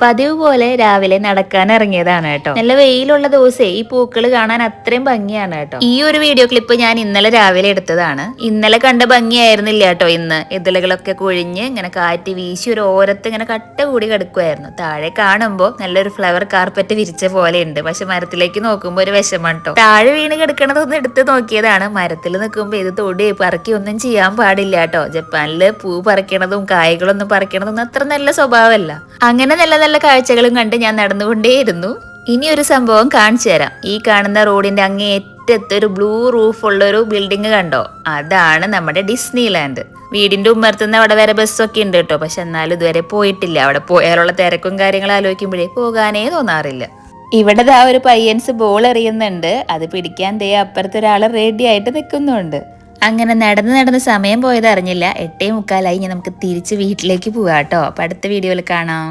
പതിവ് പോലെ രാവിലെ നടക്കാൻ ഇറങ്ങിയതാണ് കേട്ടോ. നല്ല വെയിലുള്ള ദിവസേ ഈ പൂക്കൾ കാണാൻ അത്രയും ഭംഗിയാണ് കേട്ടോ. ഈ ഒരു വീഡിയോ ക്ലിപ്പ് ഞാൻ ഇന്നലെ രാവിലെ എടുത്തതാണ്. ഇന്നലെ കണ്ട ഭംഗിയായിരുന്നില്ല കേട്ടോ ഇന്ന്. ഇതളുകളൊക്കെ കൊഴിഞ്ഞ് ഇങ്ങനെ കാറ്റ് വീശി ഒരു ഓരത്ത് ഇങ്ങനെ കട്ട കൂടി കിടക്കുമായിരുന്നു. താഴെ കാണുമ്പോൾ നല്ലൊരു ഫ്ലവർ കാർപ്പറ്റ് വിരിച്ച പോലെ ഉണ്ട്. പക്ഷെ മരത്തിലേക്ക് നോക്കുമ്പോൾ ഒരു വിഷമം കേട്ടോ. താഴെ വീണ് കിടക്കണതൊന്ന് എടുത്ത് നോക്കിയതാണ്. മരത്തിൽ നിൽക്കുമ്പോൾ ഇത് തൊടി പറക്കി ഒന്നും ചെയ്യാൻ പാടില്ല കേട്ടോ. ജപ്പാനില് പൂ പറിക്കണതും കായ്കളൊന്നും പറിക്കണതൊന്നും അത്ര നല്ല സ്വഭാവമല്ല. അങ്ങനെ നല്ല നല്ല കാഴ്ചകളും കണ്ട് ഞാൻ നടന്നുകൊണ്ടേയിരുന്നു. ഇനി ഒരു സംഭവം കാണിച്ചു തരാം. ഈ കാണുന്ന റോഡിന്റെ അങ്ങേറ്റത്ത് ഒരു ബ്ലൂ റൂഫ് ഉള്ള ഒരു ബിൽഡിംഗ് കണ്ടോ? അതാണ് നമ്മുടെ ഡിസ്നി ലാൻഡ്. വീടിന്റെ ഉമ്മർത്തുനിന്ന് അവിടെ വരെ ബസ്സൊക്കെ ഉണ്ട് കേട്ടോ. പക്ഷെ എന്നാലും ഇതുവരെ പോയിട്ടില്ല. അവിടെ പോയാലുള്ള തിരക്കും കാര്യങ്ങളും ആലോചിക്കുമ്പോഴേ പോകാനേ തോന്നാറില്ല. ഇവിടെ ദാ ഒരു പയ്യൻസ് ബോൾ എറിയുന്നുണ്ട്. അത് പിടിക്കാൻ ദേ അപ്പുറത്തൊരാൾ റെഡി ആയിട്ട് നിൽക്കുന്നുണ്ട്. അങ്ങനെ നടന്ന് സമയം പോയത് അറിഞ്ഞില്ല. 8:45 നമുക്ക് തിരിച്ച് വീട്ടിലേക്ക് പോകാം കേട്ടോ. അപ്പം അടുത്ത വീഡിയോയിൽ കാണാം.